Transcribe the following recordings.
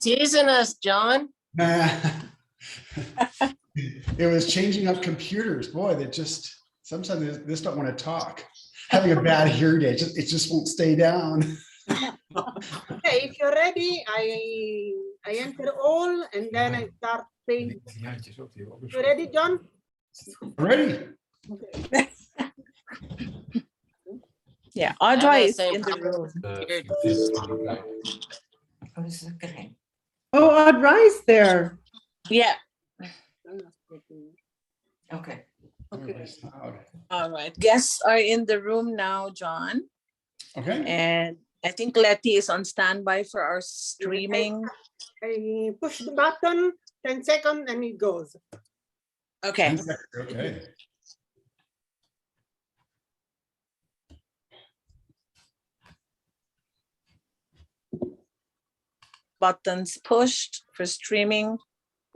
Teasing us, John. It was changing up computers. Boy, they just sometimes they just don't want to talk. Having a bad hearing day, it just won't stay down. Okay, if you're ready, I enter all and then I start painting. You ready, John? Ready? Okay. Yeah, Have Audra that is same in the room. Oh, Audra is there. Yeah. Okay. Everybody's loud. All right. Guests are in the room now, John. Okay. And I think Letty is on standby for our streaming. I push the button, 10 seconds, and it goes. Okay. Okay. Buttons pushed for streaming.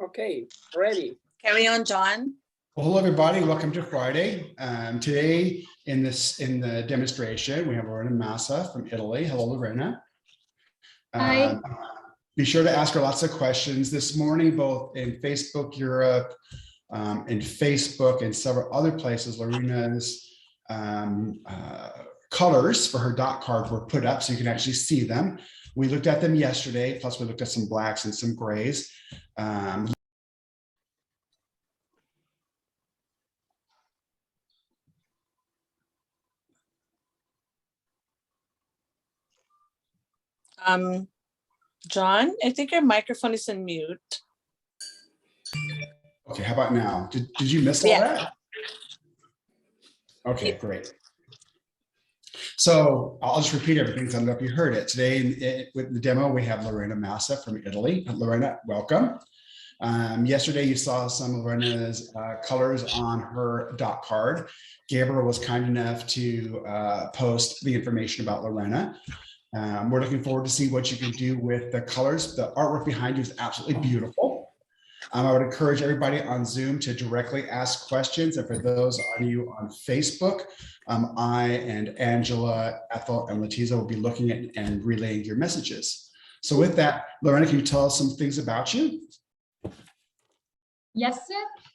Okay, ready. Carry on, John. Well, hello, everybody. Welcome to Friday. Today in the demonstration, we have Lorena Massa from Italy. Hello, Lorena. Hi. Be sure to ask her lots of questions this morning, both in Facebook Europe, in Facebook and several other places. Lorena's colors for her dot cards were put up so you can actually see them. We looked at them yesterday, plus we looked at some blacks and some grays. John, I think your microphone is on mute. Okay, how about now? Did you miss all that? Okay, great. So I'll just repeat everything because I don't know if you heard it. Today with the demo, we have Lorena Massa from Italy. Lorena, welcome. Yesterday, you saw some of Lorena's colors on her dot card. Gabriel was kind enough to post the information about Lorena. We're looking forward to see what you can do with the colors. The artwork behind you is absolutely beautiful. I would encourage everybody on Zoom to directly ask questions. And for those on you on Facebook, I and Angela, Ethel, and Letiza will be looking at and relaying your messages. So with that, Lorena, can you tell us some things about you? Yes,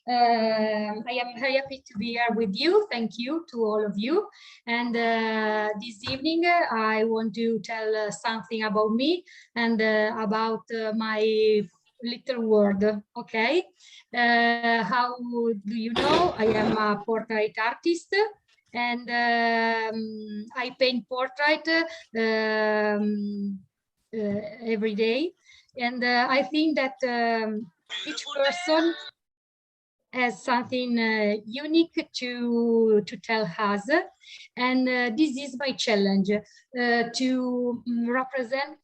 I am very happy to be here with you. Thank you to all of you. And this evening, I want to tell something about me and about my little world. Okay. How do you know? I am a portrait artist and I paint portrait every day. And I think that each person has something unique to tell us, and this is my challenge to represent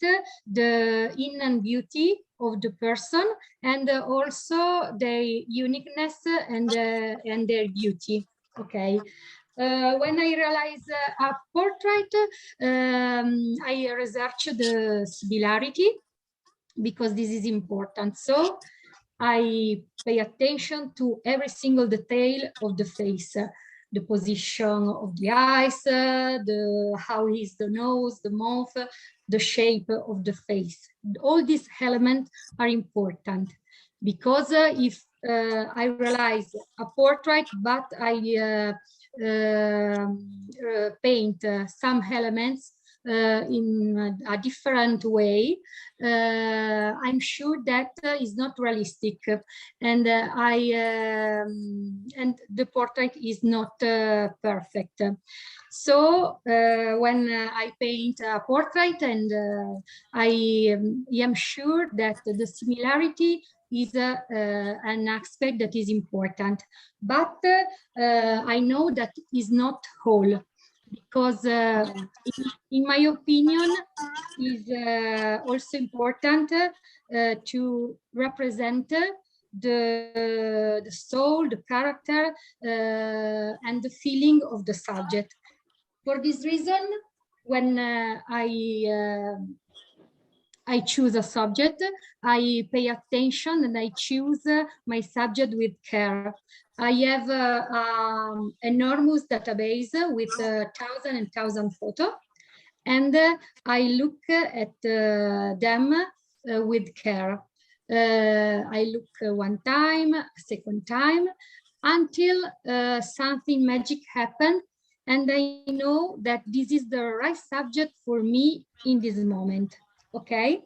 the inner beauty of the person and also their uniqueness and their beauty. Okay. When I realize a portrait, I research the similarity because this is important. So I pay attention to every single detail of the face, the position of the eyes, how is the nose, the mouth, the shape of the face. All these elements are important because if I realize a portrait, but I paint some elements in a different way, I'm sure that is not realistic, and and the portrait is not perfect. So when I paint a portrait, and I am sure that the similarity is an aspect that is important, but I know that is not whole. Because in my opinion, is also important to represent the soul, the character, and the feeling of the subject. For this reason, when I choose a subject, I pay attention and I choose my subject with care. I have an enormous database with 1,000 and 1,000 photos, and I look at them with care. I look one time, a second time, until something magic happened, and I know that this is the right subject for me in this moment. Okay.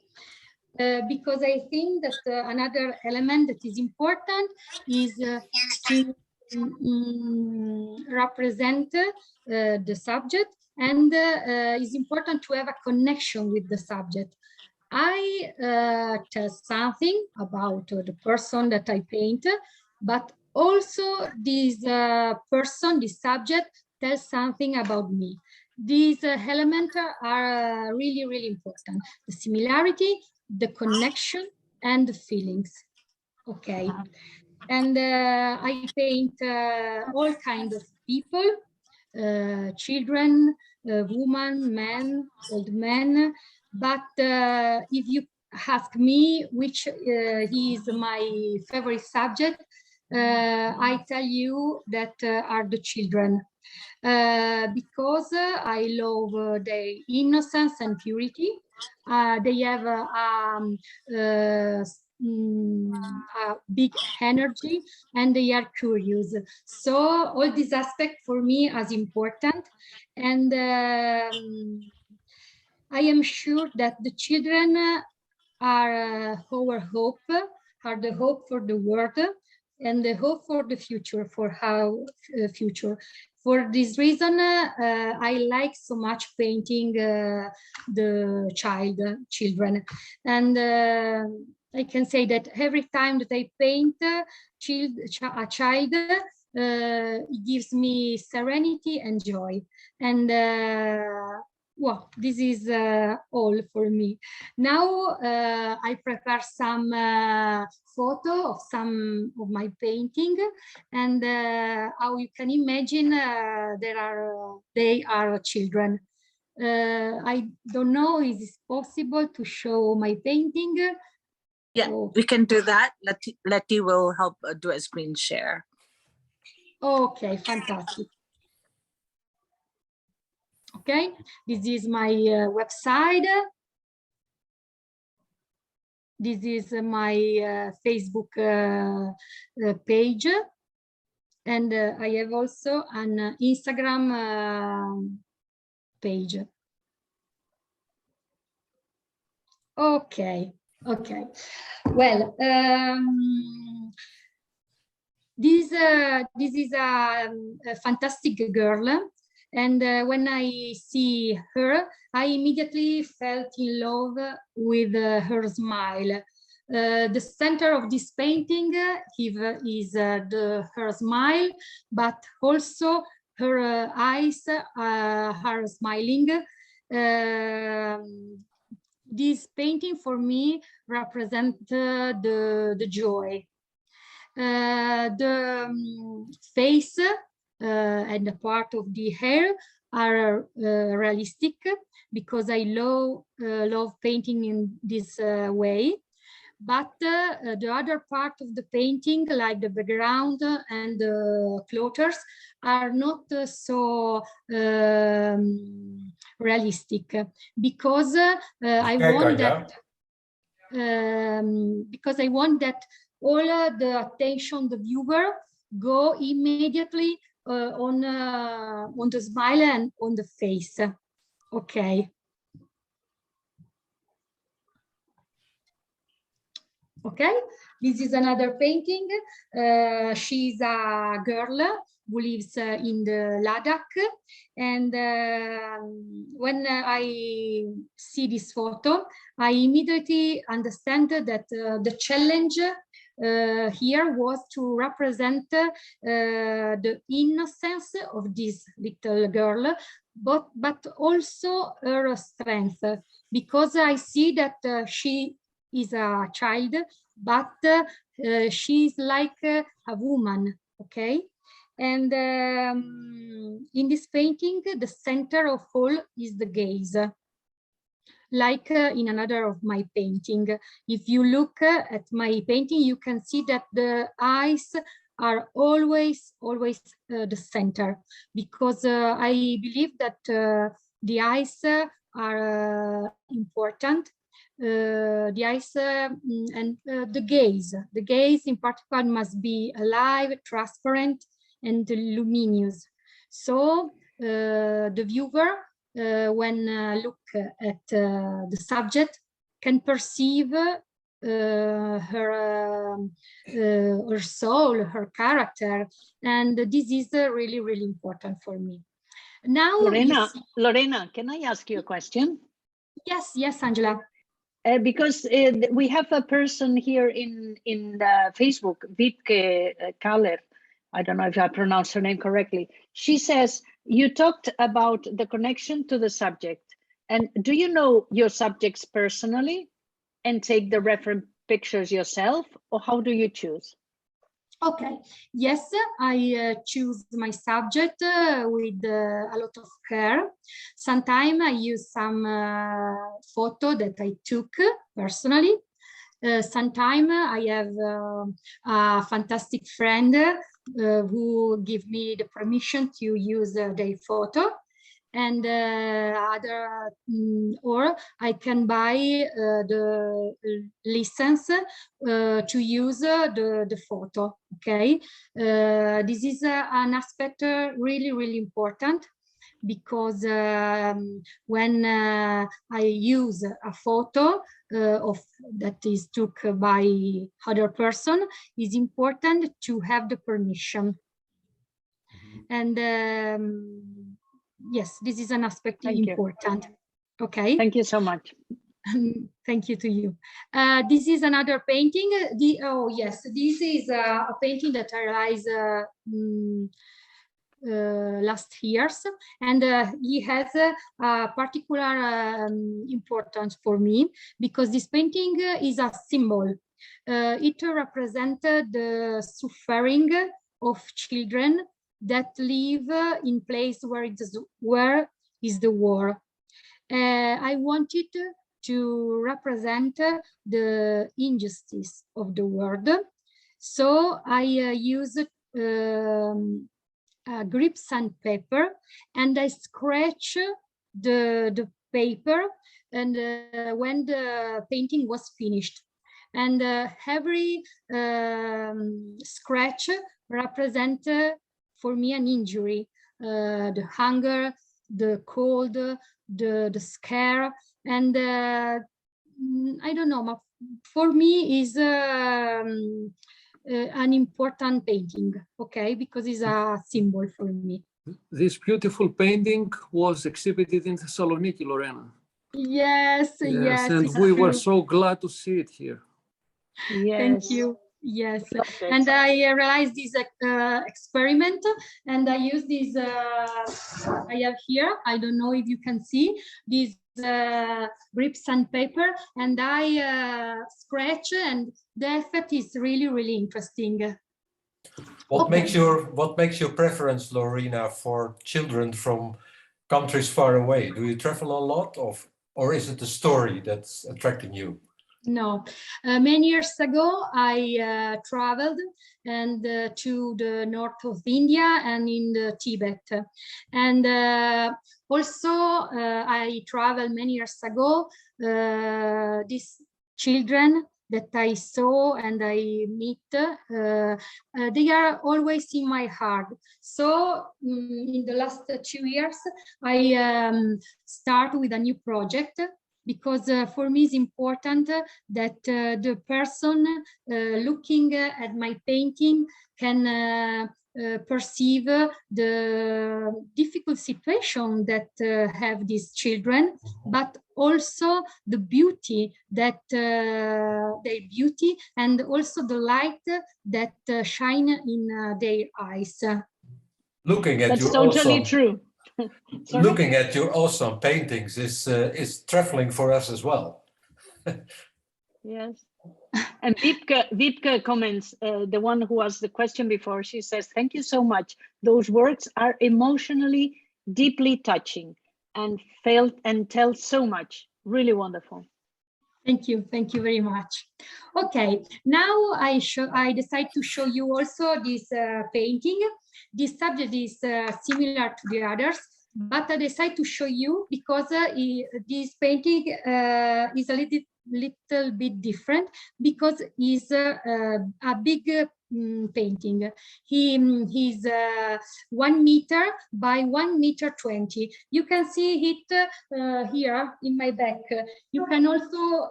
Because I think that another element that is important is to represent the subject, and it's important to have a connection with the subject. I tell something about the person that I paint, but also this person, this subject, tells something about me. These elements are really, really important. The similarity, the connection, and the feelings. Okay. And I paint all kinds of people, children, women, men, old men. But if you ask me which is my favorite subject, I tell you that are the children. Because I love their innocence and purity. They have a big energy, and they are curious. So all these aspects for me as important, and I am sure that the children are our hope, are the hope for the world, and the hope for the future, for our future. For this reason, I like so much painting the children. And I can say that every time that I paint a child, it gives me serenity and joy. And well, this is all for me. Now I prepare some photo of some of my painting, and how you can imagine they are children. I don't know, is it possible to show my painting? Yeah, we can do that. Letty will help do a screen share. Okay, fantastic. Okay, this is my website. This is my Facebook page. And I have also an Instagram page. Okay, okay. Well, this is a fantastic girl. And when I see her, I immediately felt in love with her smile. The center of this painting is her smile, but also her eyes are smiling. This painting for me represents the joy. The face and the part of the hair are realistic, because I love painting in this way. But the other part of the painting, like the background and the clothes, are not so realistic, because I want that all the attention the viewer go immediately on the smile and on the face. Okay. Okay, this is another painting. She's a girl who lives in the Ladakh, and when I see this photo, I immediately understand that the challenge here was to represent the innocence of this little girl, but also her strength, because I see that she is a child, but she's like a woman, okay? And in this painting, the center of all is the gaze. Like in another of my painting. If you look at my painting, you can see that the eyes are always the center, because I believe that the eyes are important the eyes and the gaze. The gaze in particular must be alive, transparent, and luminous. So the viewer, when look at the subject, can perceive her soul, her character, and this is really, really important for me. Now, Lorena, can I ask you a question? Yes, Angela. Because we have a person here in Facebook, Wiebke Kaller. I don't know if I pronounced her name correctly. She says, you talked about the connection to the subject. And do you know your subjects personally and take the reference pictures yourself, or how do you choose? Okay, yes, I choose my subject with a lot of care. Sometimes I use some photo that I took personally. Sometimes I have a fantastic friend who give me the permission to use their photo, and or I can buy the license to use the photo. Okay, this is an aspect really, really important, because when I use a photo of that is took by other person, it's important to have the permission. And yes, this is an aspect important. Okay. Thank you so much. Thank you to you. This is another painting. Oh yes, this is a painting that I realized last years, and he has a particular importance for me, because this painting is a symbol. It represented the suffering of children that live in place where is the war. I wanted to represent the injustice of the world, so I used grip sandpaper, and I scratch the paper, and when the painting was finished, and every scratch represent for me an injury, the hunger, the cold, the scare, and I don't know, for me is an important painting, okay, because it's a symbol for me. This beautiful painting was exhibited in Thessaloniki, Lorena. Yes, yes, and we were so glad to see it here. Yes. Thank you. Yes, and I realized this experiment, and I use this, I have here, I don't know if you can see, this grip sandpaper, and I scratch, and the effect is really, really interesting. What makes your preference, Lorena, for children from countries far away? Do you travel a lot, or is it the story that's attracting you? No, many years ago I traveled and to the north of India and in the Tibet, and also I traveled many years ago. These children that I saw and I meet, they are always in my heart. So in the last 2 years, I start with a new project, because for me it's important that the person looking at my painting can perceive the difficult situation that have these children, but also the beauty that their beauty, and also the light that shine in their eyes. Looking at That's your totally awesome, true. looking at your awesome paintings is traveling for us as well. Yes. And Wiebke comments, the one who asked the question before, she says, thank you so much. Those works are emotionally deeply touching and felt and tell so much. Really wonderful. Thank you very much. Okay, now I decide to show you also this painting. This subject is similar to the others. but I decided to show you because this painting is a little bit different because it's a big painting. He's 1 meter by 1 meter 20. You can see it here in my back. You can also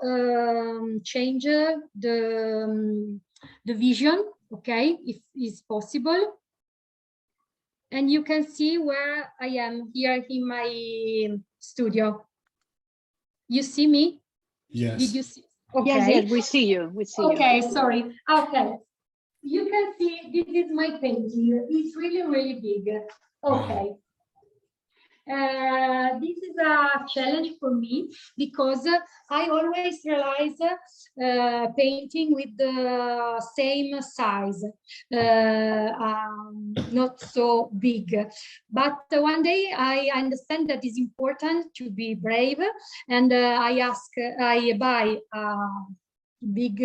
change the vision, okay, if it's possible. And you can see where I am here in my studio. You see me? Yes. Did you see? Okay. Yes, yes, we see you. We see you. Okay, sorry. Okay. You can see this is my painting. It's really, really big. Okay. This is a challenge for me because I always realize painting with the same size, not so big. But one day I understand that it's important to be brave, and I buy a big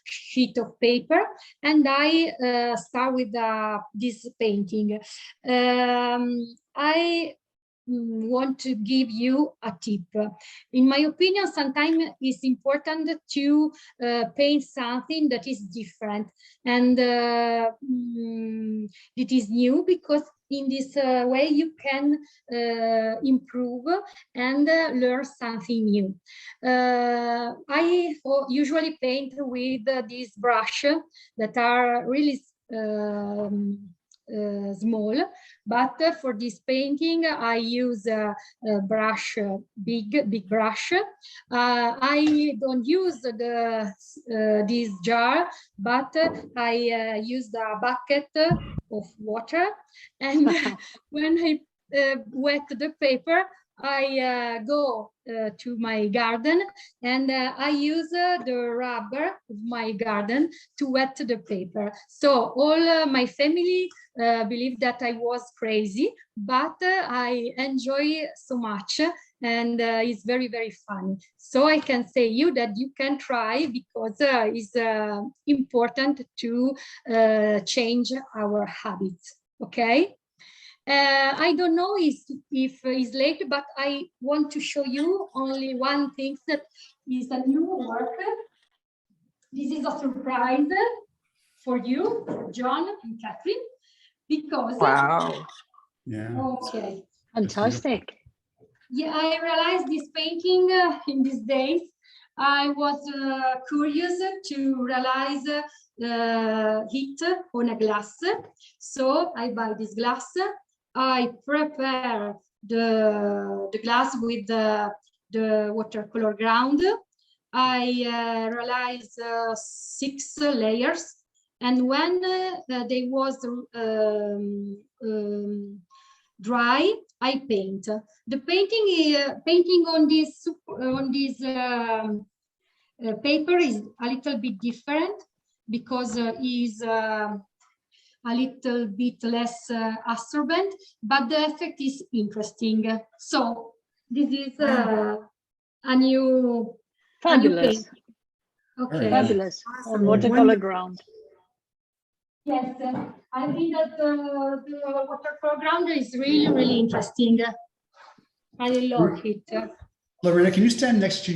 sheet of paper, and I start with this painting. I want to give you a tip. In my opinion, sometimes it's important to paint something that is different and it is new, because in this way you can improve and learn something new. I usually paint with this brush that are really small, but for this painting I use a brush, big brush. I don't use this jar, but I use a bucket of water, and when I wet the paper, I go to my garden, and I use the rubber of my garden to wet the paper. So all my family believe that I was crazy, but I enjoy so much, and it's very, very fun. So I can say you that you can try, because it's important to change our habits. Okay. I don't know if it's late, but I want to show you only one thing that is a new work. This is a surprise for you, John and Catherine, because Wow. Yeah. okay, Fantastic. yeah, I realized this painting in these days. I was curious to realize heat on a glass, so I buy this glass. I prepare the glass with the watercolor ground. I realize 6 layers, and when they was dry, I paint. The painting on this paper is a little bit different, because is a little bit less absorbent, but the effect is interesting. So this is a new Fabulous. painting. Okay. Fabulous. On watercolor ground. Yes, I think that the watercolor ground is really, really interesting. I love it. Lorena, can you stand next to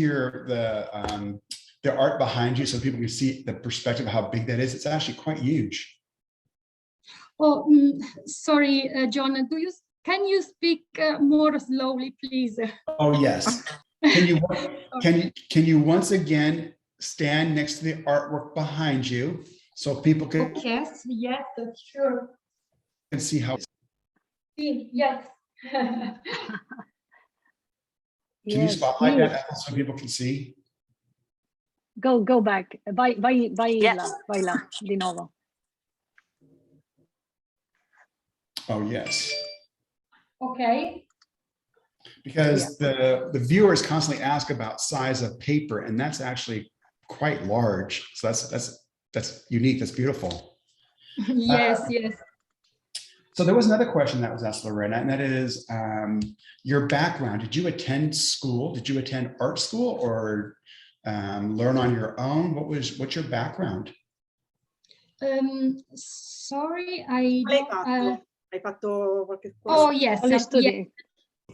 the art behind you so people can see the perspective of how big that is? It's actually quite huge. Oh, sorry, John. Can you speak more slowly, please? Oh yes. Can you once again stand next to the artwork behind you so people can Yes, yes, sure. see how? Yes. Can you Yes, spotlight please. that so people can see? Go back. Yes. Baila di nuovo. Oh yes. Okay. Because the viewers constantly ask about size of paper, and that's actually quite large. So that's unique. That's beautiful. Yes, yes. So there was another question that was asked, Lorena, and that is your background. Did you attend school? Did you attend art school, or learn on your own? What's your background? Sorry, I don't. Hai fatto qualche Oh, corso? yes. Only study.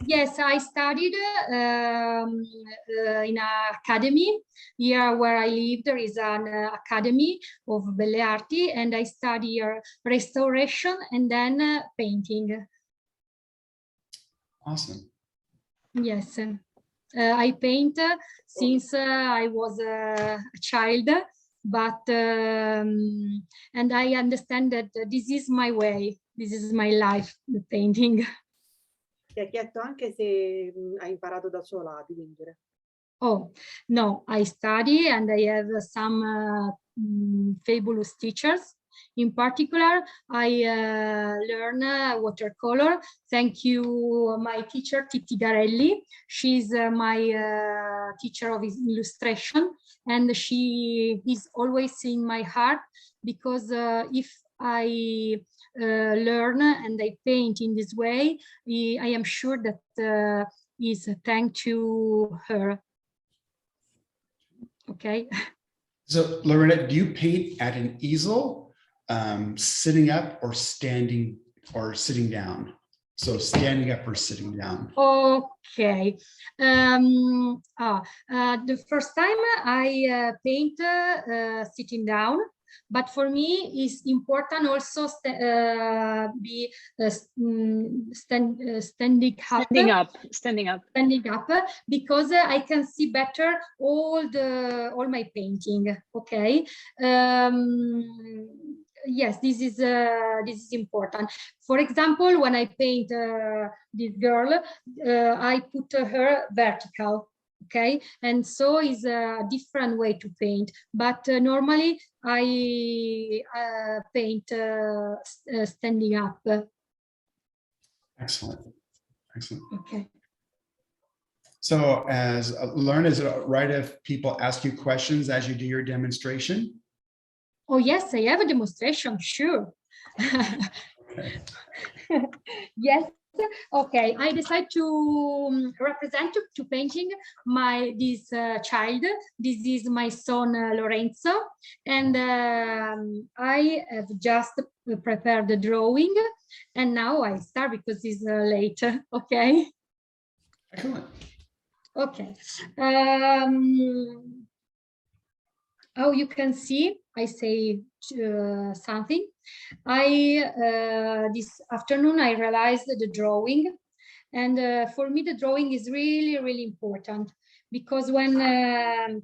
Yes, I studied in an academy. Here where I live, there is an academy of Belle Arti, and I study restoration and then painting. Awesome. Yes, I paint since I was a child, but and I understand that this is my way, this is my life, the painting. Ti ha chiesto anche se hai imparato da sola a dipingere. Oh, no, I study and I have some fabulous teachers. In particular, I learn watercolor. Thank you, my teacher, Titti Garelli. She's my teacher of illustration, and she is always in my heart, because if I learn and I paint in this way, I am sure that is thanks to her. Okay. So Lorena, do you paint at an easel, sitting up, or standing or sitting down? So standing up or sitting down? Okay. The first time I paint sitting down, but for me it's important also be standing up. Standing up. Because I can see better all my painting. Okay. Yes, this is important. For example, when I paint this girl, I put her vertical. Okay, and so is a different way to paint. But normally I paint standing up. Excellent. Excellent. Okay. So as Lorena, is it right if people ask you questions as you do your demonstration? Oh, yes, I have a demonstration, sure. Okay. Yes, okay. I decided to represent to painting this child. This is my son Lorenzo, and I have just prepared the drawing, and now I start because it's late. Okay. Excellent. Okay. How you can see, I say something. This afternoon I realized the drawing, and for me the drawing is really, really important, because when I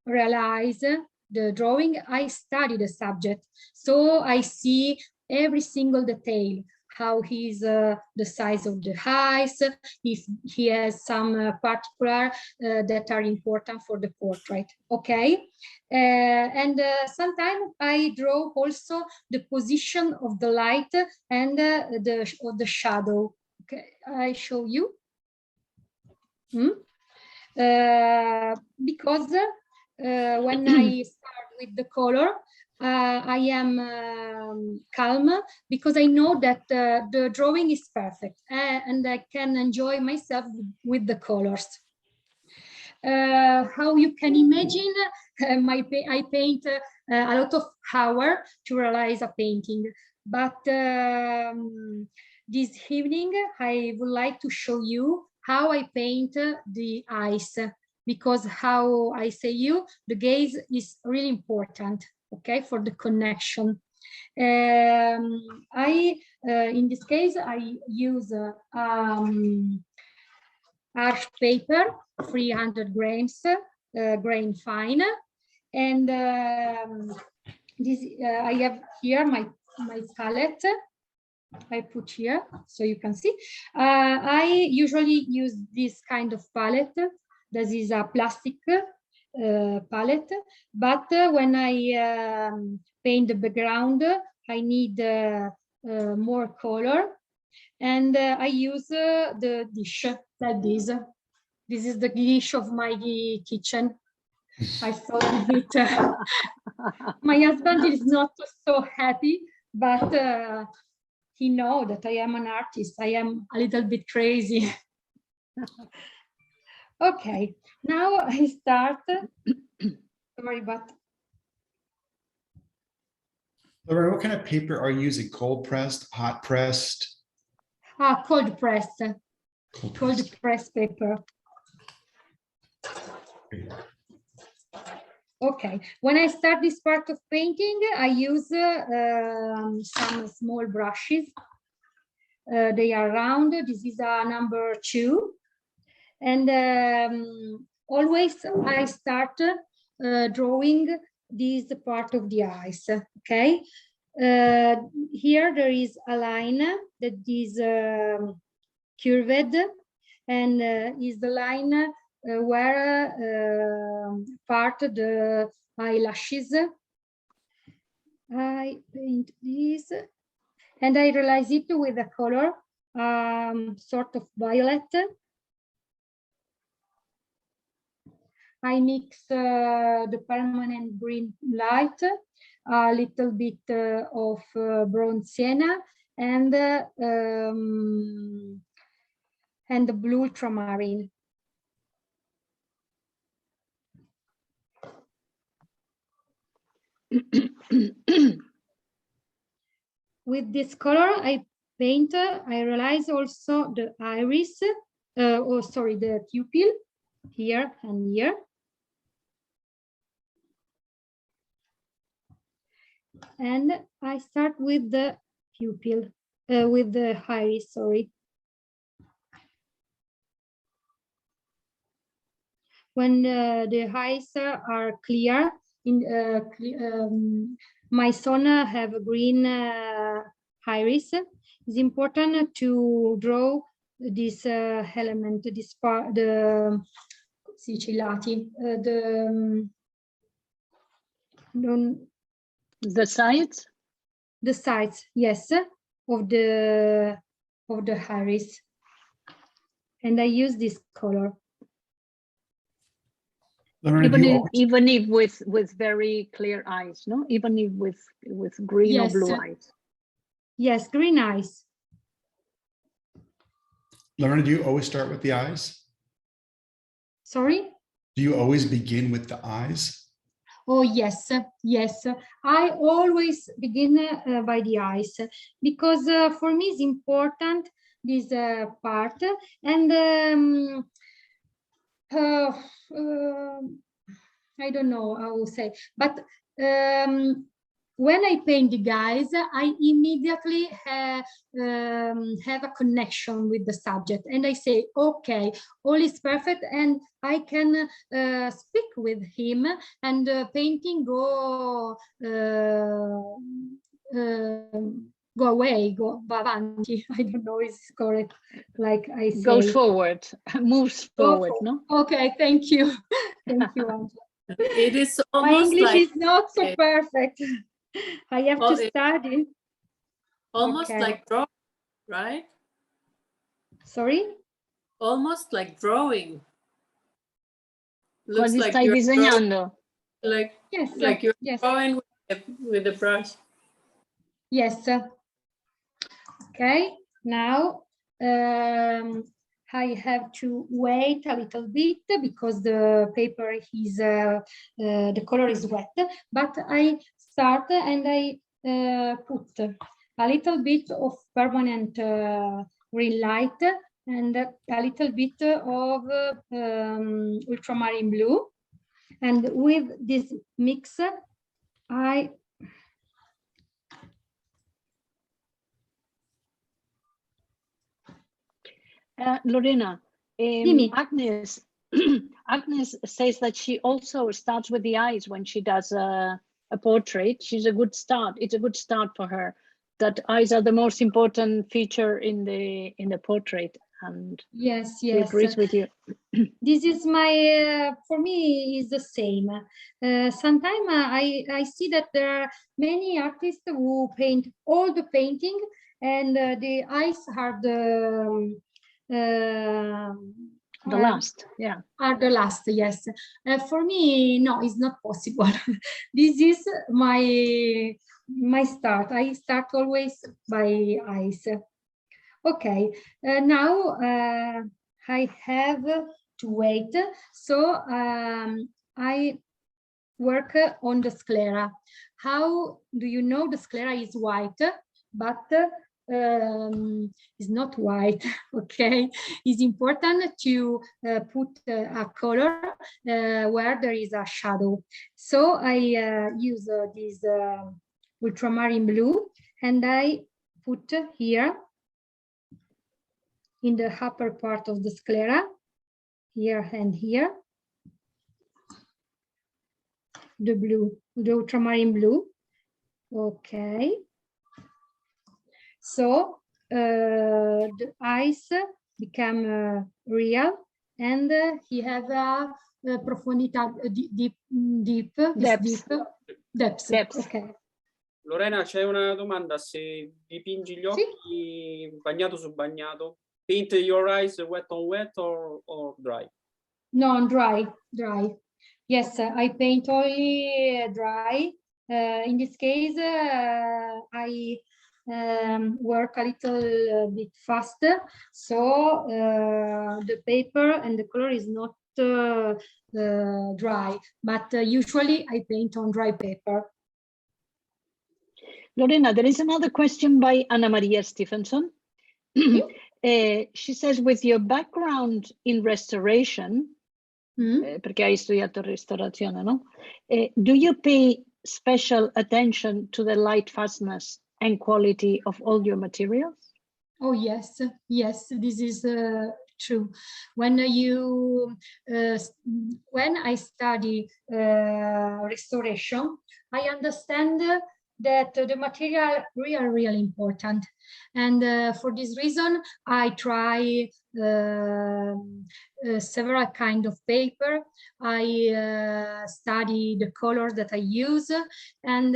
realize the drawing, I study the subject, so I see every single detail. How he's the size of the eyes, if he has some particular that are important for the portrait. Okay, and sometimes I draw also the position of the light and the shadow. Okay, I show you. Because when I start with the color, I am calm, because I know that the drawing is perfect and I can enjoy myself with the colors. How you can imagine, I paint a lot of hours to realize a painting, but this evening I would like to show you how I paint the eyes, because how I say the gaze is really important. Okay, for the connection. In this case, I use arch paper, 300 grams, grain fine, and this I have here my palette. I put here so you can see. I usually use this kind of palette. This is a plastic palette, but when I paint the background, I need more color, and I use the dish like this. This is the dish of my kitchen. I thought it. My husband is not so happy, but he knows that I am an artist. I am a little bit crazy. Okay, now I start. Sorry, but Lorena, what kind of paper are you using? Cold pressed, hot pressed? Cold press, Cold cold pressed. press paper. Okay, when I start this part of painting, I use some small brushes. They are round. This is a number 2. And always I start drawing this part of the eyes, okay? Here there is a line that is curved, and is the line where part the eyelashes. I paint this, and I realize it with a color, sort of violet. I mix the permanent green light, a little bit of bronze sienna, and the blue ultramarine. With this color I paint, I realize also the iris, the pupil here and here. And I start with the pupil, with the iris, sorry. When the eyes are clear, my son have a green iris. It's important to draw this element, this part, the sides. The sides, yes, of the iris, and I use this color. Lorena, even if with very clear eyes, no? Even if with green, yes, or blue eyes. Yes, green eyes. Lorena, do you always start with the eyes? Sorry? Do you always begin with the eyes? Oh, yes, yes. I always begin by the eyes, because for me it's important, this part. And I don't know how to say, but when I paint the guys, I immediately have a connection with the subject, and I say, okay, all is perfect, and I can speak with him, and painting go away, go avanti. I don't know if it's correct, like I say. Goes forward, moves forward, no? Okay, thank you. Thank you, Angela. It is almost my English like, is not so perfect. I have to study. Almost like drawing, right? Sorry? Almost like drawing. Looks like you're diseñando. Like, yes, like you're yes. drawing with the brush. Yes. Okay, now I have to wait a little bit because the paper is, the color is wet, but I start and I put a little bit of permanent green light and a little bit of ultramarine blue. And with this mix, I Lorena, Agnes, Agnes says that she also starts with the eyes when she does a portrait. She's a good start. It's a good start for her. That eyes are the most important feature in the portrait. And yes, she agrees with you. This is my, for me, is the same. Sometimes I see that there are many artists who paint all the painting, and the eyes are the last, yeah. Are the last, yes. For me, no, it's not possible. This is my start. I start always by eyes. Okay, now I have to wait. So I work on the sclera. How do you know the sclera is white, but it's not white? Okay, it's important to put a color where there is a shadow. So I use this ultramarine blue, and I put here in the upper part of the sclera, here and here, the blue, the ultramarine blue. Okay. So the eyes become real, and he have a profondità, depth. Okay. Lorena, c'è una domanda: se dipingi gli occhi bagnato su bagnato, paint your eyes wet on wet or dry? No, dry. Yes, I paint only dry. In this case, I work a little bit faster, so the paper and the color is not dry, but usually I paint on dry paper. Lorena, there is another question by Anna Maria Stephenson. She says, with your background in restoration, perché hai studiato restaurazione, no? Do you pay special attention to the light fastness and quality of all your materials? Oh, yes, this is true. When I study restoration, I understand that the material really important, and for this reason I try several kind of paper. I study the colors that I use, and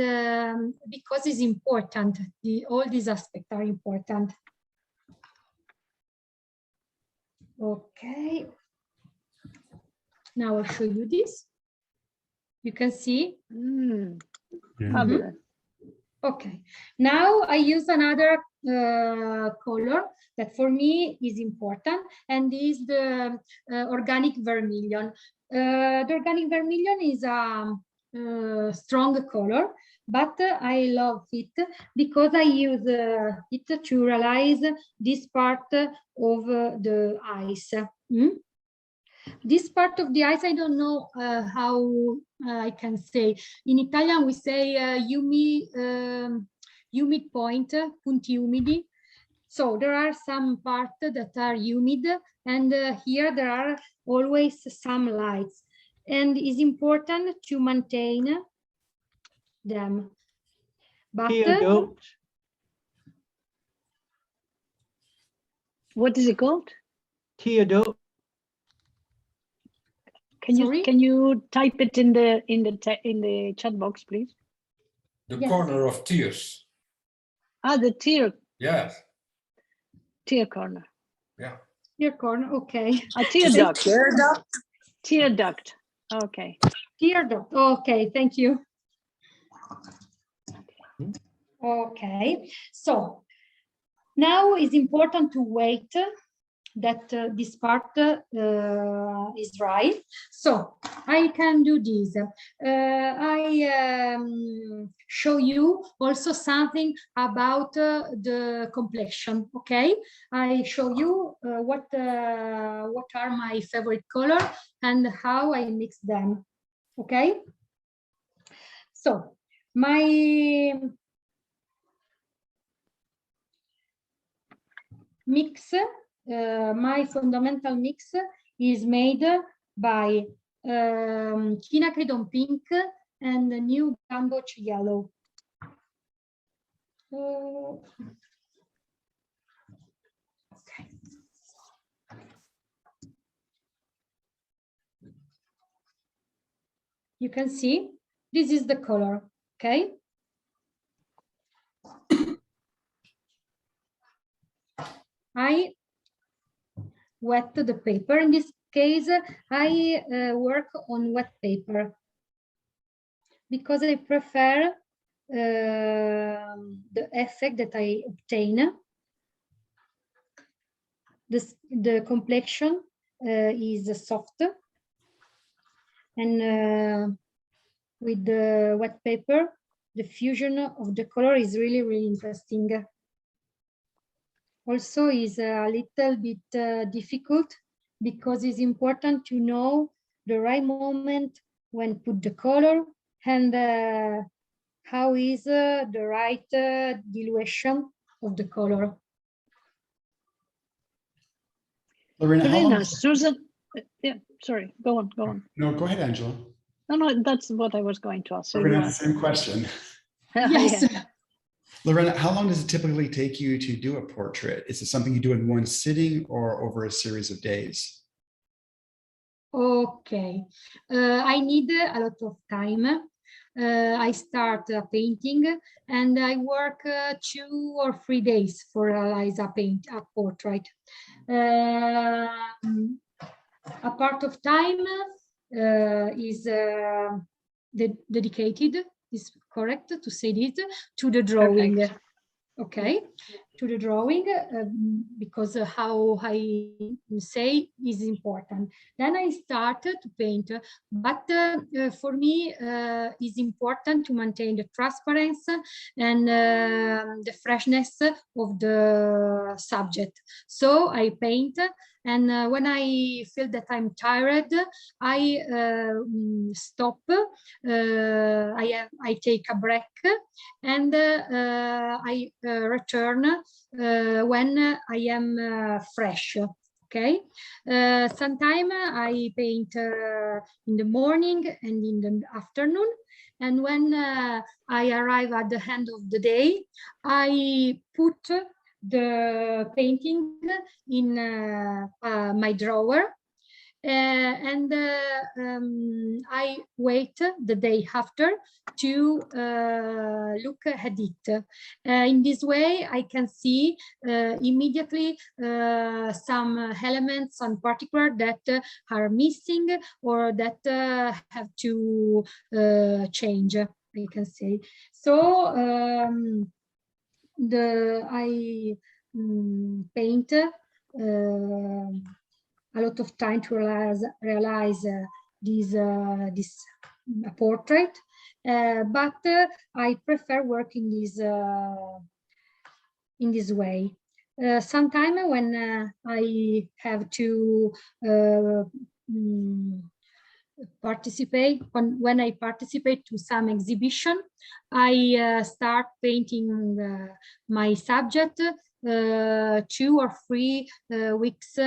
because it's important, all these aspects are important. Okay, now I'll show you this. You can see. Okay, now I use another color that for me is important, and is the organic vermilion. The organic vermilion is a strong color, but I love it because I use it to realize this part of the eyes. This part of the eyes, I don't know how I can say. In Italian, we say humid point, punti umidi. So there are some parts that are humid, and here there are always some lights. And it's important to maintain them. But what is it called? Teodote. Can you type it in the chat box, please? The corner of tears. Ah, the tear. Yes. Tear corner. Yeah. Tear corner. Okay. A tear duct. Tear duct. Tear duct. Okay. Tear duct. Okay. Thank you. Okay. So now it's important to wait that this part is dry. So I can do this. I show you also something about the complexion. Okay, I show you what are my favorite color and how I mix them. Okay, so my mix. My fundamental mix is made by quinacridone pink and new gamboge yellow. Okay. You can see this is the color. Okay. I wet the paper. In this case, I work on wet paper because I prefer the effect that I obtain. The complexion is soft, and with the wet paper, the fusion of the color is really, really interesting. Also is a little bit difficult because it's important to know the right moment when put the color and how is the right dilution of the color. Lorena, Susan, yeah, sorry, go on. No, go ahead, Angela. No, that's what I was going to ask. So We're going to ask the same question. Yes. Yeah. Lorena, how long does it typically take you to do a portrait? Is it something you do in one sitting or over a series of days? Okay, I need a lot of time. I start painting and I work 2 or 3 days for realize a portrait. A part of time is dedicated, is correct to say this, to the drawing. Perfect. Okay, to the drawing because how I say is important. Then I started to paint, but for me it's important to maintain the transparency and the freshness of the subject. So I paint, and when I feel that I'm tired, I stop. I take a break, and I return when I am fresh. Okay, sometimes I paint in the morning and in the afternoon, and when I arrive at the end of the day, I put the painting in my drawer, and I wait the day after to look at it. In this way, I can see immediately some elements in particular that are missing or that have to change, I can say. So I paint a lot of time to realize this portrait, but I prefer working in this way. Sometimes when I have to participate, when I participate to some exhibition, I start painting my subject 2 or 3 weeks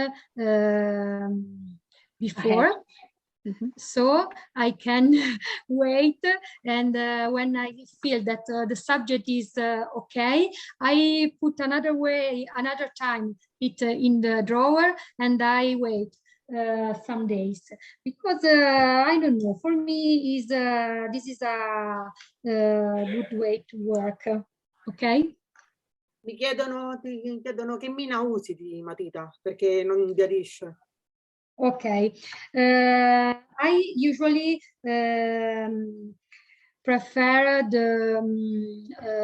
before. So I can wait, and when I feel that the subject is okay, I put another time it in the drawer, and I wait some days, because I don't know, for me is this is a good way to work. Okay. Ti chiedono che mina usi di matita, perché non aderisce. Okay, I usually prefer the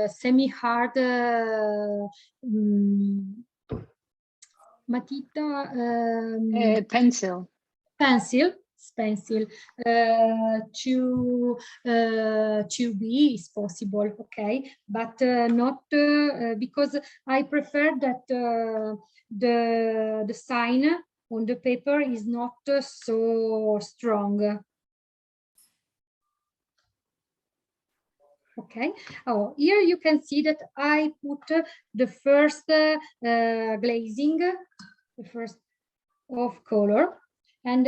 semi-hard matita, pencil to be is possible, okay, but not because I prefer that the sign on the paper is not so strong. Okay. Oh, here you can see that I put the first glazing, the first of color, and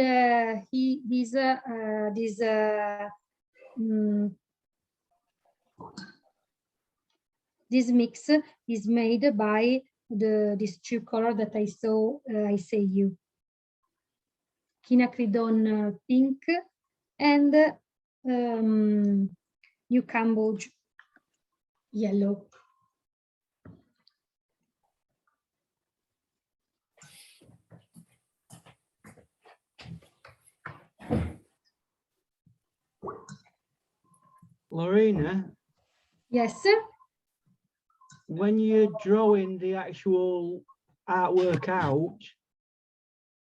this mix is made by these 2 colors that I say you, quinacridone pink and New Cambodge yellow. Lorena? Yes, sir? When you're drawing the actual artwork out,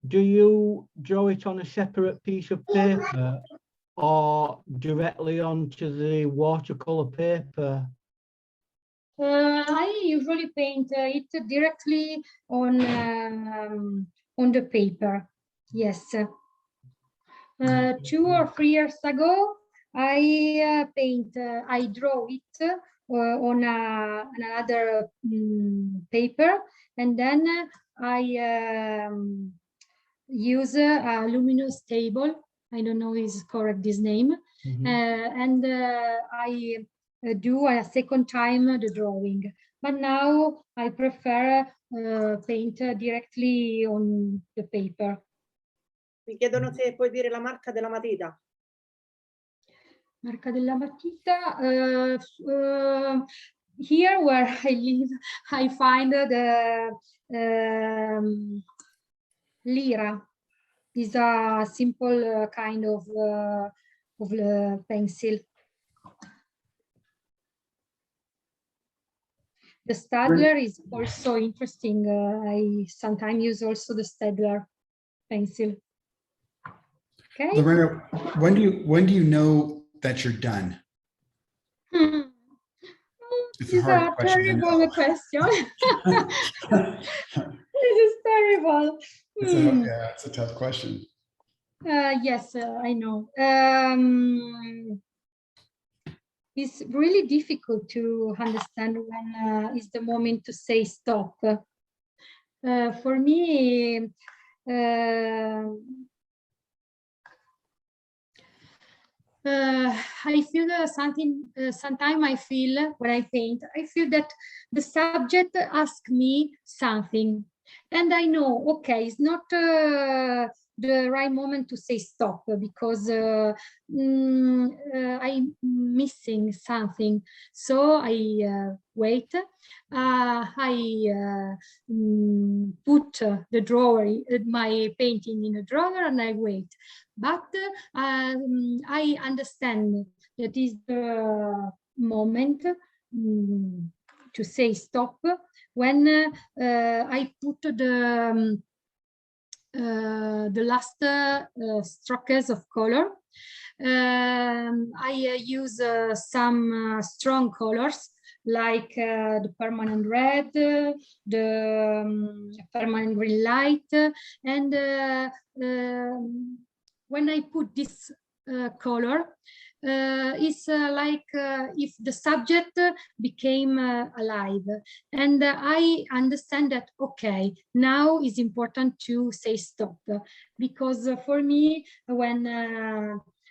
do you draw it on a separate piece of paper, or directly onto the watercolor paper? I usually paint it directly on the paper. Yes. 2 or 3 years ago, I draw it on another paper, and then I use a luminous table. I don't know is correct this name, and I do a second time the drawing. But now I prefer paint directly on the paper. Mi chiedono se puoi dire la marca della matita. Marca della matita. Here where I live, I find the Lira. Is a simple kind of pencil. The Stadler is also interesting. I sometimes use also the Stadler pencil. Okay. Lorena, when do you know that you're done? It's a hard question. Terrible question. This is terrible. Yeah, it's a tough question. Yes, I know. It's really difficult to understand when is the moment to say stop. For me, I feel something. Sometimes I feel when I paint, I feel that the subject asks me something, and I know, okay, it's not the right moment to say stop because I'm missing something. So I wait. I put the drawer, my painting in a drawer, and I wait. But I understand that is the moment to say stop when I put the last strokes of color. I use some strong colors like the permanent red, the permanent green light, and when I put this color, it's like if the subject became alive, and I understand that, okay, now it's important to say stop, because for me, when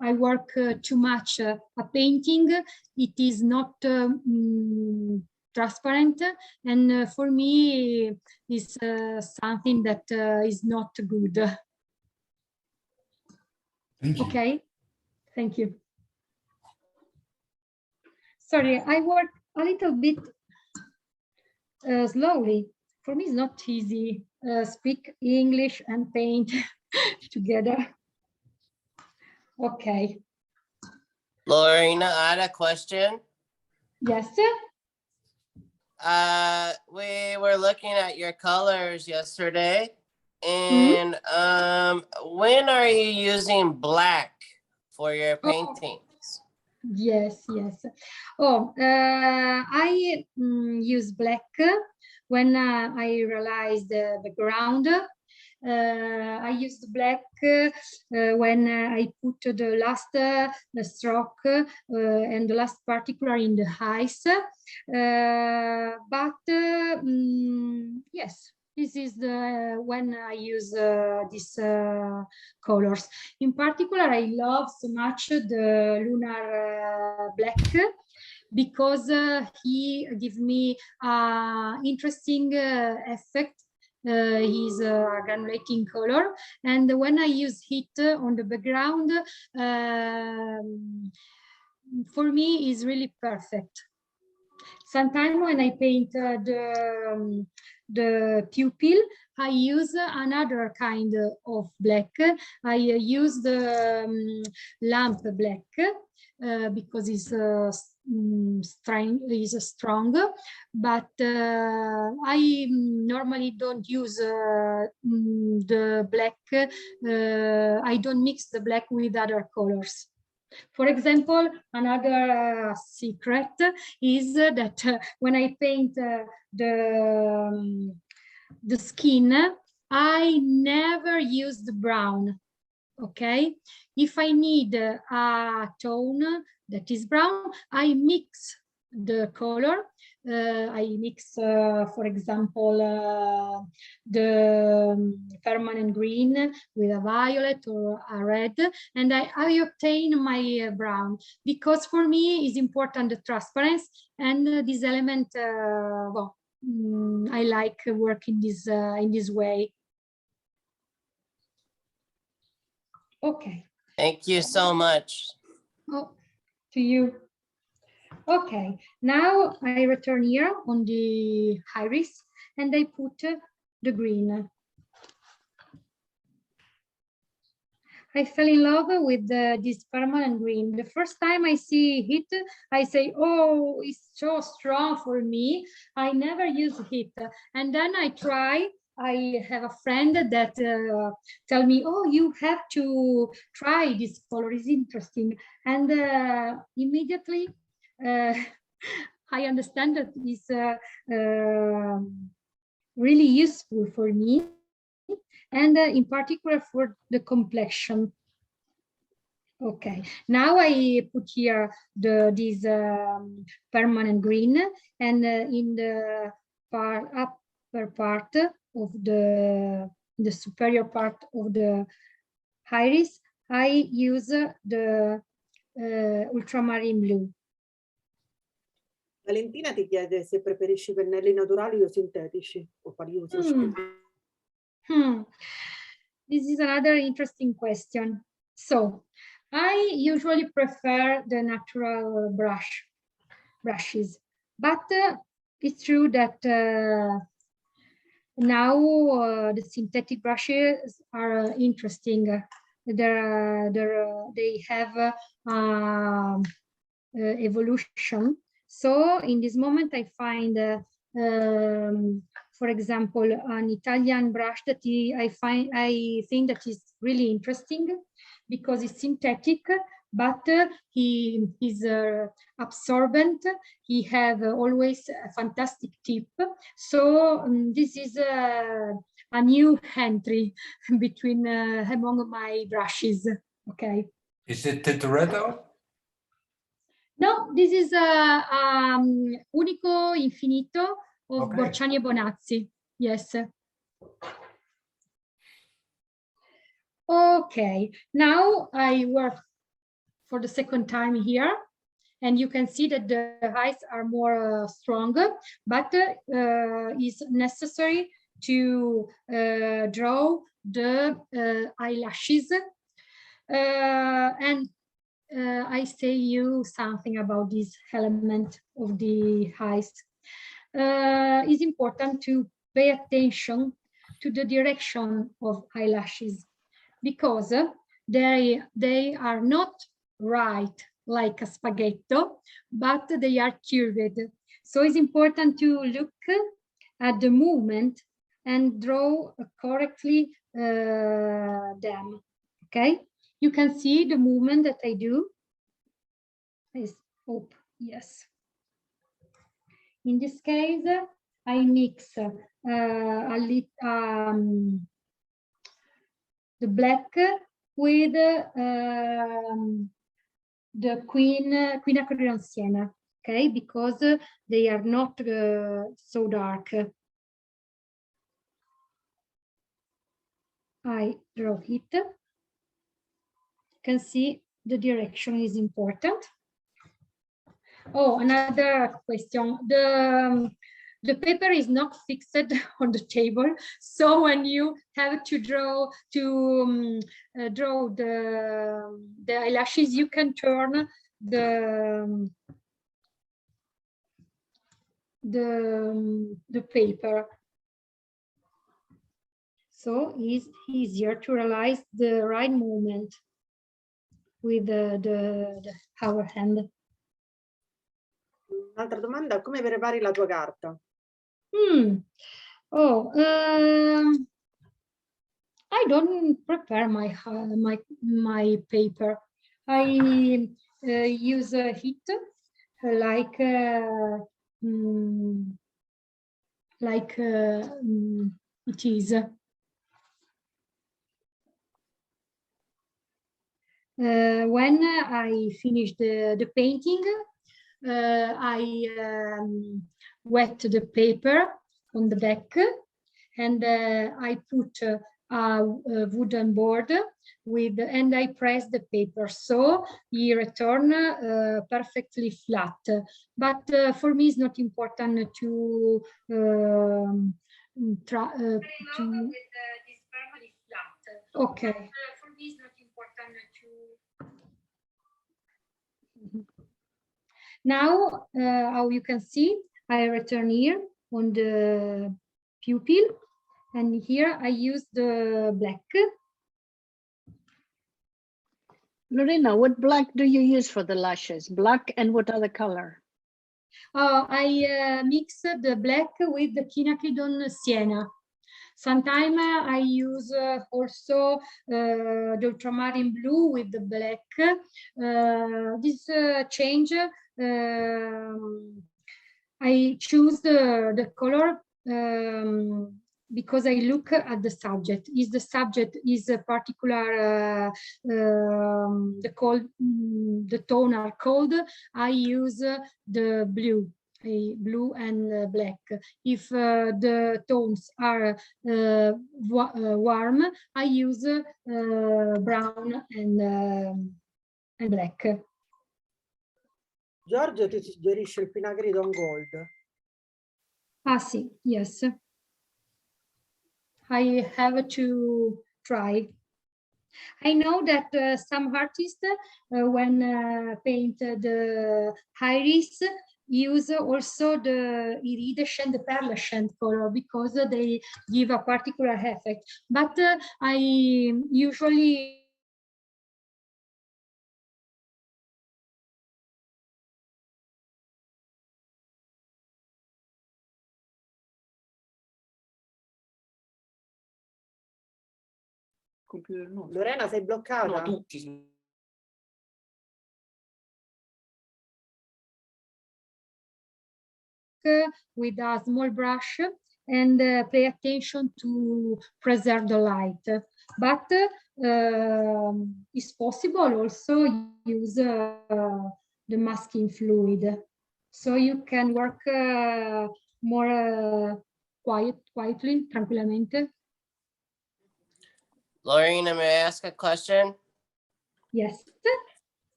I work too much a painting, it is not transparent, and for me, it's something that is not good. Thank you. Okay, thank you. Sorry, I work a little bit slowly. For me, it's not easy speak English and paint together. Okay. Lorena, I had a question. Yes. We were looking at your colors yesterday, and when are you using black for your paintings? Yes, yes. Oh, I use black when I realize the background. I used black when I put the last stroke and the last particular in the eyes. But yes, this is the when I use these colors. In particular, I love so much the lunar black, because he gives me interesting effect. He's a granulating color, and when I use it on the background, for me is really perfect. Sometimes when I paint the pupil, I use another kind of black. I use the lamp black because it's strong, but I normally don't use the black. I don't mix the black with other colors. For example, another secret is that when I paint the skin, I never use the brown. Okay, if I need a tone that is brown, I mix the color. I mix, for example, the permanent green with a violet or a red, and I obtain my brown, because for me is important the transparency, and this element, well, I like working in this way. Okay. Thank you so much. Oh, to you. Okay, now I return here on the iris and I put the green. I fell in love with this permanent green. The first time I see it, I say, oh, it's so strong for me. I never use it. And then I try. I have a friend that tell me, oh, you have to try this color, it's interesting. And immediately I understand that it's really useful for me, and in particular for the complexion. Okay, now I put here this permanent green, and in the upper part of the superior part of the iris, I use the ultramarine blue. Valentina ti chiede se preferisci pennelli naturali o sintetici, o quali usi. This is another interesting question. So, I usually prefer the natural brushes, but it's true that now the synthetic brushes are interesting. They have evolution. So in this moment, I find, for example, an Italian brush that I think that is really interesting because it's synthetic, but he is absorbent. He have always a fantastic tip. So this is a new entry between among my brushes. Okay. Is it Tintoretto? No, this is Unico Infinito of Borciani e Bonazzi. Yes. Okay, now I work for the second time here, and you can see that the eyes are more stronger, but it's necessary to draw the eyelashes. And I say you something about this element of the eyes. It's important to pay attention to the direction of eyelashes, because they are not right like a spaghetto, but they are curved. So it's important to look at the movement and draw correctly them. Okay, you can see the movement that I do. Yes. In this case, I mix the black with the Queen Acroleon Siena, okay, because they are not so dark. I draw it. You can see the direction is important. Oh, another question. The paper is not fixed on the table, so when you have to draw the eyelashes, you can turn the paper, so it's easier to realize the right movement with our hand. Un'altra domanda: come prepari la tua carta? I don't prepare my paper. I use heat like it is. When I finish the painting, I wet the paper on the back, and I put a wooden board with, and I press the paper, so it return perfectly flat. But for me, it's not important to okay. For me, it's not important to. Now, how you can see, I return here on the pupil, and here I use the black. Lorena, what black do you use for the lashes? Black and what other color? I mix the black with the quinacridone sienna. Sometimes I use also the ultramarine blue with the black. This change, I choose the color because I look at the subject. If the subject is a particular, the tone are cold, I use the blue. Blue and black. If the tones are warm, I use brown and black. Giorgio ti suggerisce il Pinacridone Gold. Ah, sì, yes. I have to try. I know that some artists, when paint the iris, use also the iridescent, the pearlescent color, because they give a particular effect. But I usually Lorena, sei bloccata? No, tutti. with a small brush and pay attention to preserve the light. But it's possible also use the masking fluid, so you can work more quietly, tranquilamente. Lorena, may I ask a question? Yes.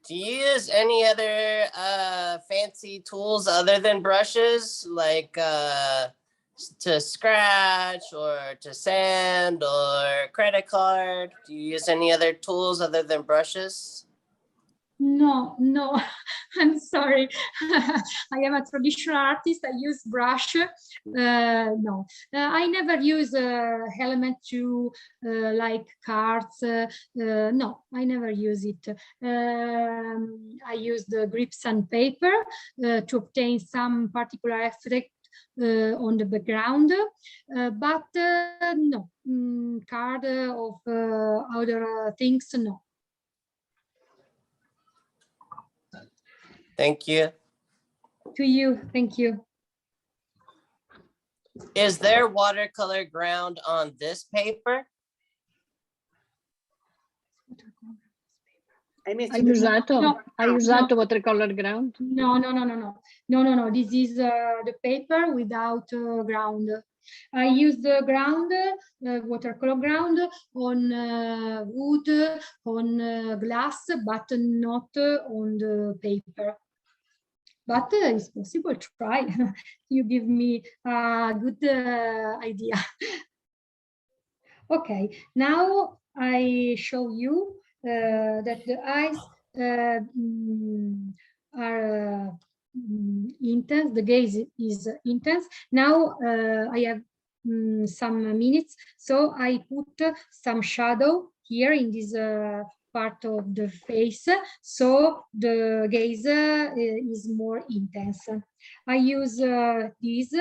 Do you use any other fancy tools other than brushes, like to scratch or to sand or credit card? Do you use any other tools other than brushes? No, I'm sorry. I am a traditional artist. I use brush. No, I never use element to like cards. No, I never use it. I use the grip sandpaper to obtain some particular effect on the background, but no, card of other things, no. Thank you. To you, thank you. Is there watercolor ground on this paper? Hai usato watercolor ground? No. This is the paper without ground. I use the ground, watercolor ground on wood, on glass, but not on the paper. But it's possible to try. You give me a good idea. Okay, now I show you that the eyes are intense, the gaze is intense. Now I have some minutes, so I put some shadow here in this part of the face, so the gaze is more intense. I use this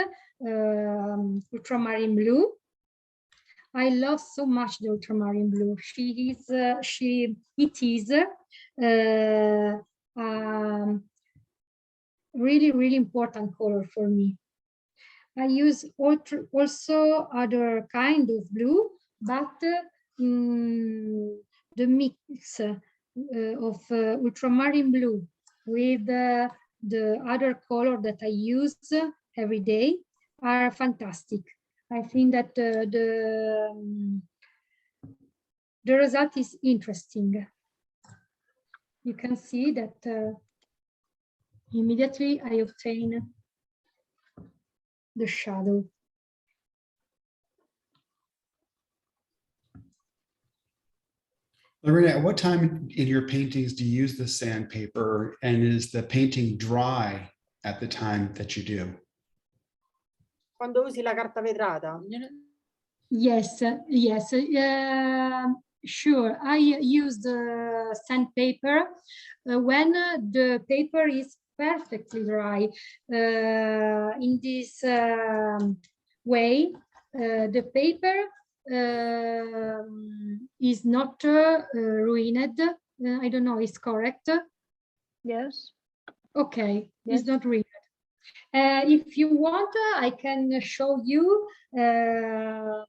ultramarine blue. I love so much the ultramarine blue. It is really, really important color for me. I use also other kind of blue, but the mix of ultramarine blue with the other color that I use every day are fantastic. I think that the result is interesting. You can see that immediately I obtain the shadow. Lorena, at what time in your paintings do you use the sandpaper, and is the painting dry at the time that you do? Quando usi la carta vetrata? Yes, yes, sure. I use the sandpaper when the paper is perfectly dry. In this way, the paper is not ruined. I don't know, is correct? Yes. Okay, yes. It's not ruined. If you want, I can show you a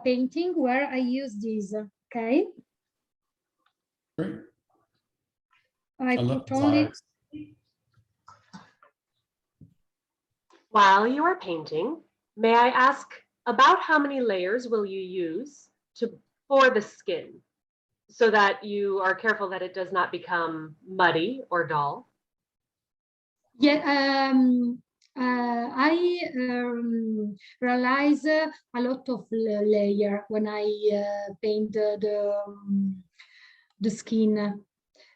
painting where I use this, okay? Great. I put only... While you are painting, may I ask about how many layers will you use for the skin so that you are careful that it does not become muddy or dull? Yeah, I realize a lot of layer when I paint the skin.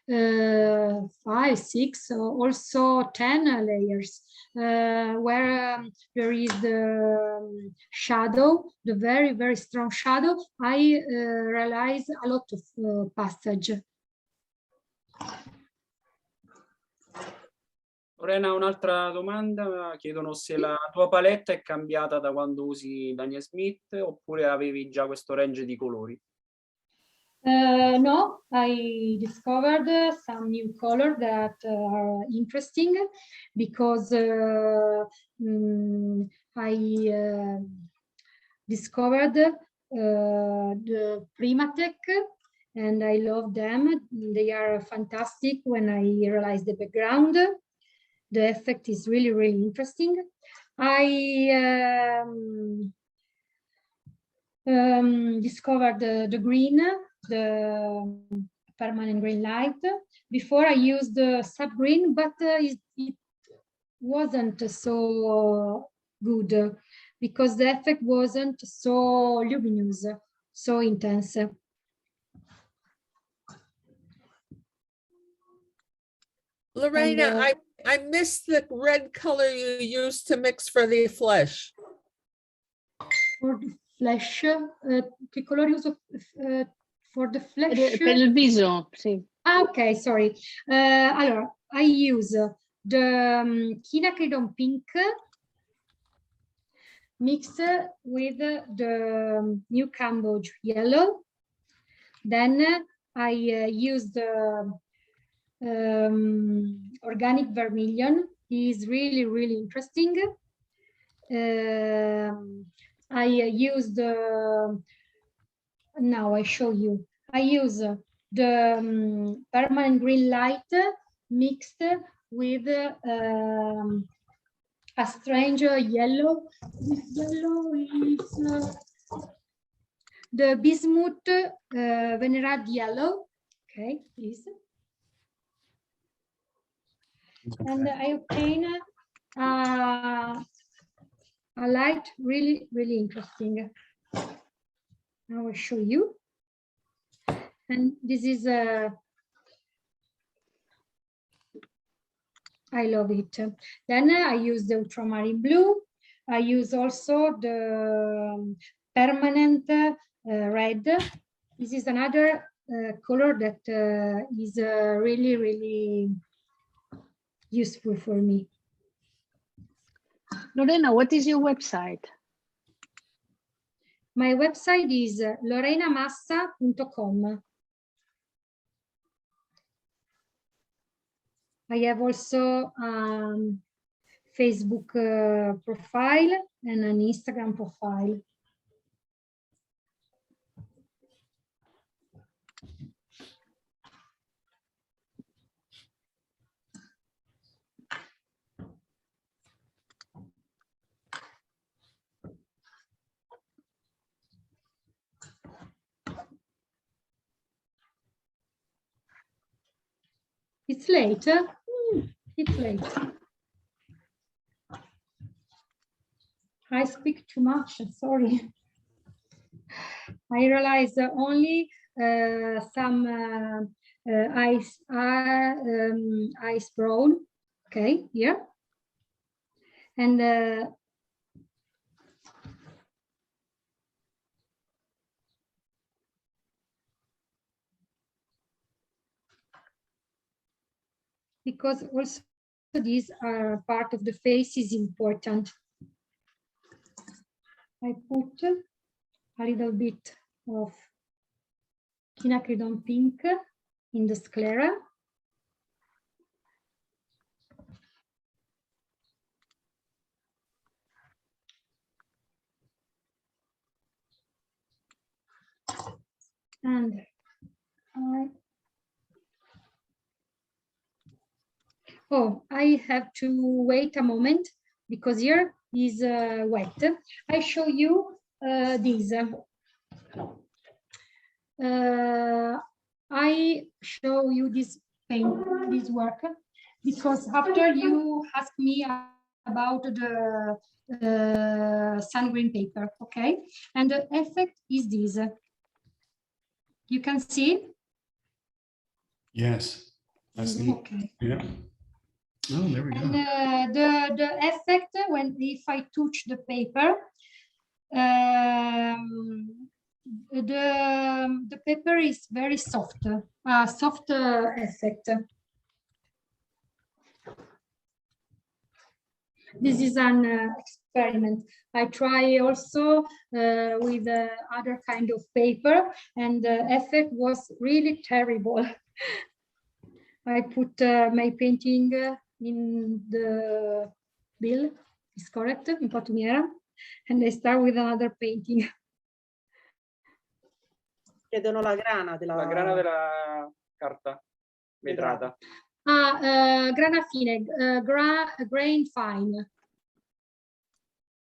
5, 6, also 10 layers, where there is the shadow, the very, very strong shadow. I realize a lot of passage. Lorena, un'altra domanda, chiedono se la tua palette è cambiata da quando usi Daniel Smith oppure avevi già questo range di colori. No, I discovered some new colors that are interesting because I discovered the Primatech and I love them. They are fantastic when I realize the background. The effect is really, really interesting. I discovered the green, the permanent green light. Before I used the sub-green, but it wasn't so good because the effect wasn't so luminous, so intense. Lorena, I missed the red color you used to mix for the flesh. For the flesh, che colore uso for the flesh? Per il viso, sì. Ah, okay, sorry. Allora, I use the quinacridone pink mixed with the new Cambodge yellow. Then I use the organic vermilion. Is really, really interesting. I use the, now I show you, I use the permanent green light mixed with a strange yellow. This yellow is the bismuth venerad yellow. Okay, please. Okay. And I obtain a light really, really interesting. I will show you. And this is I love it. Then I use the ultramarine blue. I use also the permanent red. This is another color that is really, really useful for me. Lorena, what is your website? My website is lorenamassa.com. I have also Facebook profile and an Instagram profile. It's late. It's late. I speak too much. Sorry. I realize only some ice brown. Okay, here. And because also these are part of the face is important. I put a little bit of quinacridone pink in the sclera. And I have to wait a moment because here is wet. I show you this. I show you this paint, this work, because after you ask me about the sun green paper, okay? And the effect is this. You can see? Yes, that's neat. Okay. Yeah. Oh, there we go. And the effect when if I touch the paper, the paper is very soft, soft effect. This is an experiment. I try also with other kind of paper, and the effect was really terrible. I put my painting in the bill, is correct, in pattumiera, and I start with another painting. Chiedono la grana della carta vetrata. Grana fine, grain fine.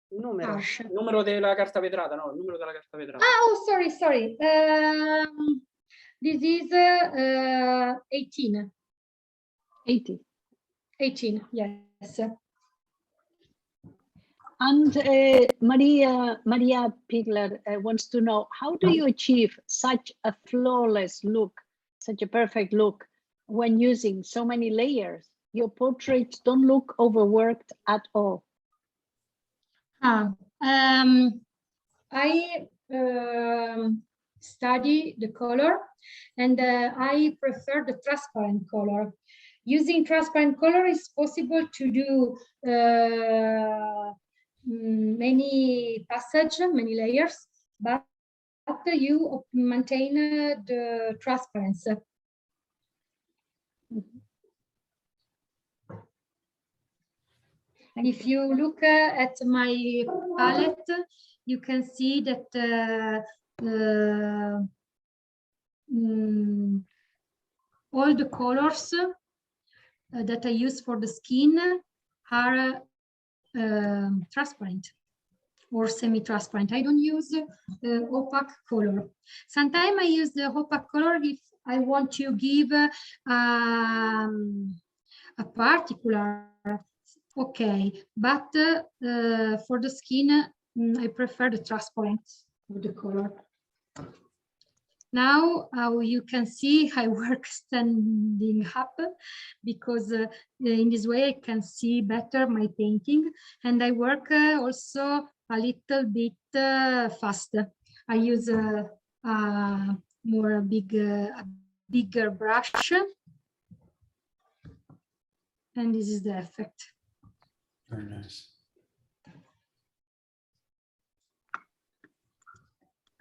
Numero della carta vetrata, no, il numero della carta vetrata. Oh, sorry. This is 18. 18, yes. And Maria Pigler wants to know, how do you achieve such a flawless look, such a perfect look when using so many layers? Your portraits don't look overworked at all. I study the color, and I prefer the transparent color. Using transparent color is possible to do many passages, many layers, but you maintain the transparency. And if you look at my palette, you can see that all the colors that I use for the skin are transparent or semi-transparent. I don't use opaque color. Sometimes I use the opaque color if I want to give a particular, okay, but for the skin, I prefer the transparent of the color. Now you can see I work standing up because in this way I can see better my painting, and I work also a little bit faster. I use a bigger brush, and this is the effect. Very nice.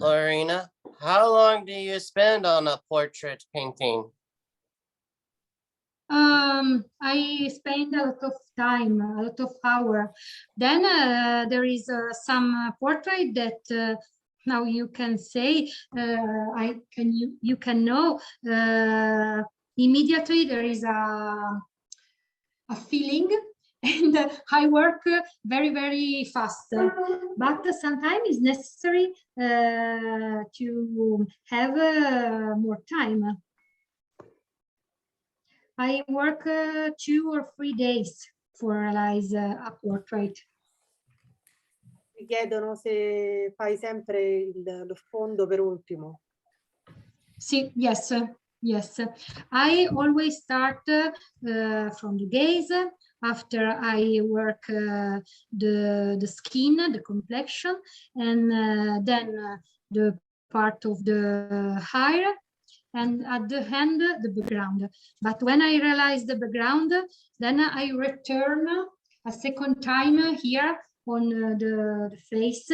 Lorena, how long do you spend on a portrait painting? I spend a lot of time, a lot of hour. Then there is some portrait that now you can say you can know immediately there is a feeling, and I work very fast. But sometimes it's necessary to have more time. I work 2 or 3 days for realize a portrait. Mi chiedono se fai sempre lo sfondo per ultimo. Sì, yes. I always start from the gaze. After I work the skin, the complexion, and then the part of the hair, and at the end the background. But when I realize the background, then I return a second time here on the face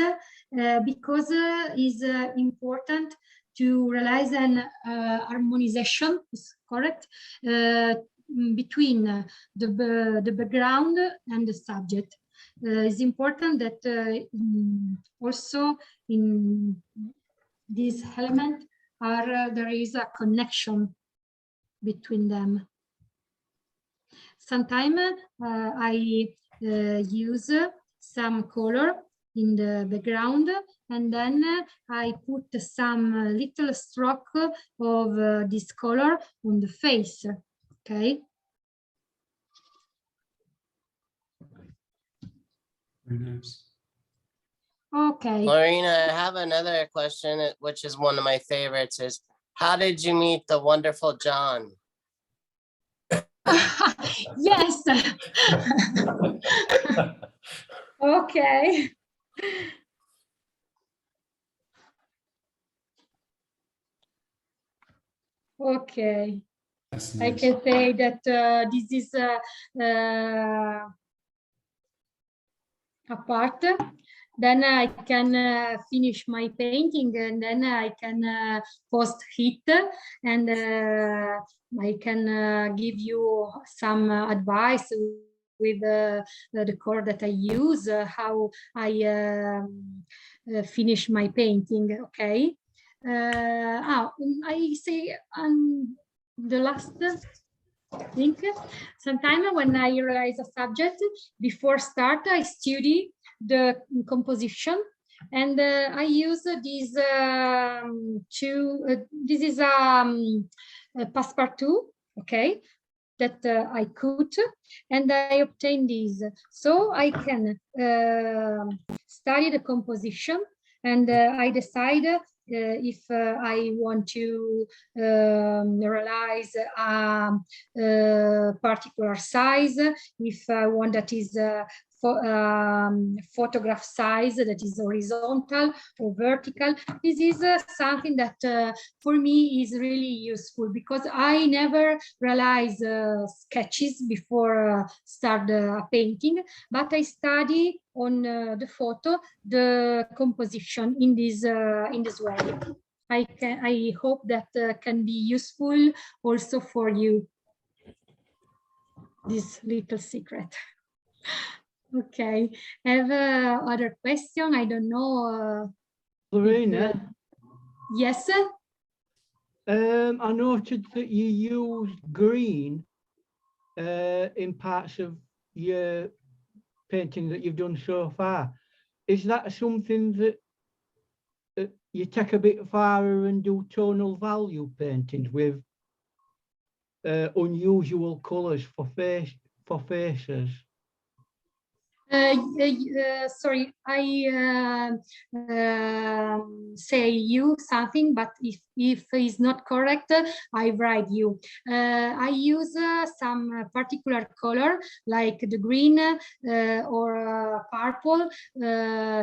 because it's important to realize an harmonization, is correct, between the background and the subject. It's important that also in this element there is a connection between them. Sometimes I use some color in the background, and then I put some little stroke of this color on the face. Okay. Very nice. Okay. Lorena, I have another question, which is one of my favorites, is how did you meet the wonderful John? Yes. Okay. Okay. That's I nice. can say that this is a part. Then I can finish my painting, and then I can post it, and I can give you some advice with the color that I use, how I finish my painting. Okay. I say the last thing. Sometimes when I realize a subject, before start, I study the composition, and I use these this is a passepartout, okay, that I cut, and I obtain these, so I can study the composition, and I decide if I want to realize a particular size, if I want that is photograph size that is horizontal or vertical. This is something that for me is really useful, because I never realize sketches before start painting, but I study on the photo the composition in this way. I hope that can be useful also for you, this little secret. Okay, I have other question. I don't know. Lorena? Yes? I noted that you use green in parts of your painting that you've done so far. Is that something that you take a bit farther and do tonal value paintings with unusual colours for faces? Sorry, I say you something, but if it's not correct, I write you. I use some particular color like the green or purple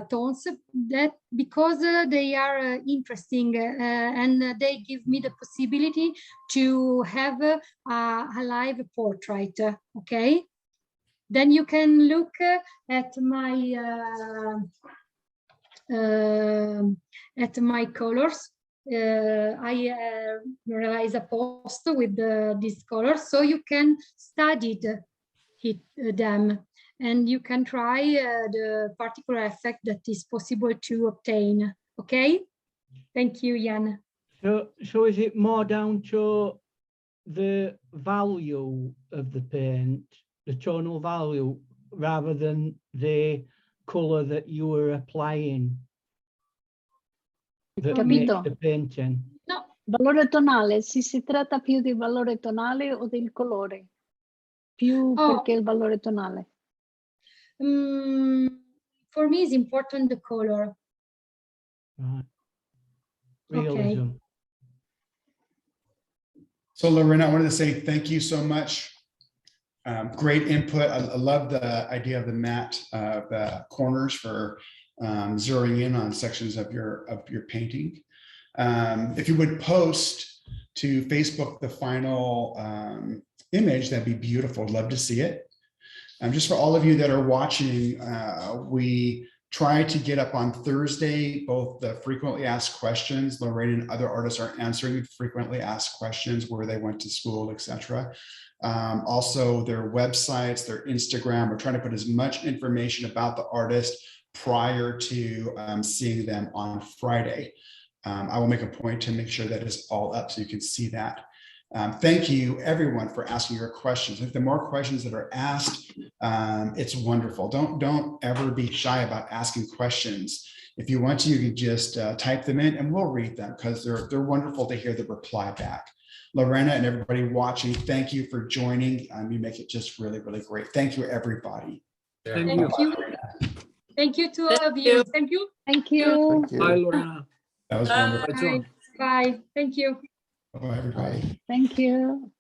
tones, that because they are interesting and they give me the possibility to have a live portrait. Okay. Then you can look at my at my colors. I realize a post with these colors, so you can study them, and you can try the particular effect that is possible to obtain. Okay, thank you, Jan. So is it more down to the value of the paint, the tonal value, rather than the color that you were applying that makes Capito? the painting? No. Valore tonale, si tratta più di valore tonale o del colore? Più perché il valore tonale? For me, it's important the color. Right. Realism. Okay. So Lorena, I wanted to say thank you so much. Great input. I love the idea of the matte, the corners for zeroing in on sections of your painting. If you would post to Facebook the final image, that'd be beautiful. I'd love to see it. Just for all of you that are watching, we try to get up on Thursday both the frequently asked questions. Lorena and other artists are answering frequently asked questions, where they went to school, etc. Also their websites, their Instagram. We're trying to put as much information about the artist prior to seeing them on Friday. I will make a point to make sure that it's all up so you can see that. Thank you everyone for asking your questions. If the more questions that are asked, it's wonderful. Don't ever be shy about asking questions. If you want to, you can just type them in and we'll read them, because they're wonderful to hear the reply back. Lorena and everybody watching, thank you for joining. You make it just really, really great. Thank you, everybody. Thank you. Thank you to all of you. Thank you. Thank you. Bye, Lorena. That was wonderful. Bye, John. Bye. Thank you. Bye, everybody. Thank you.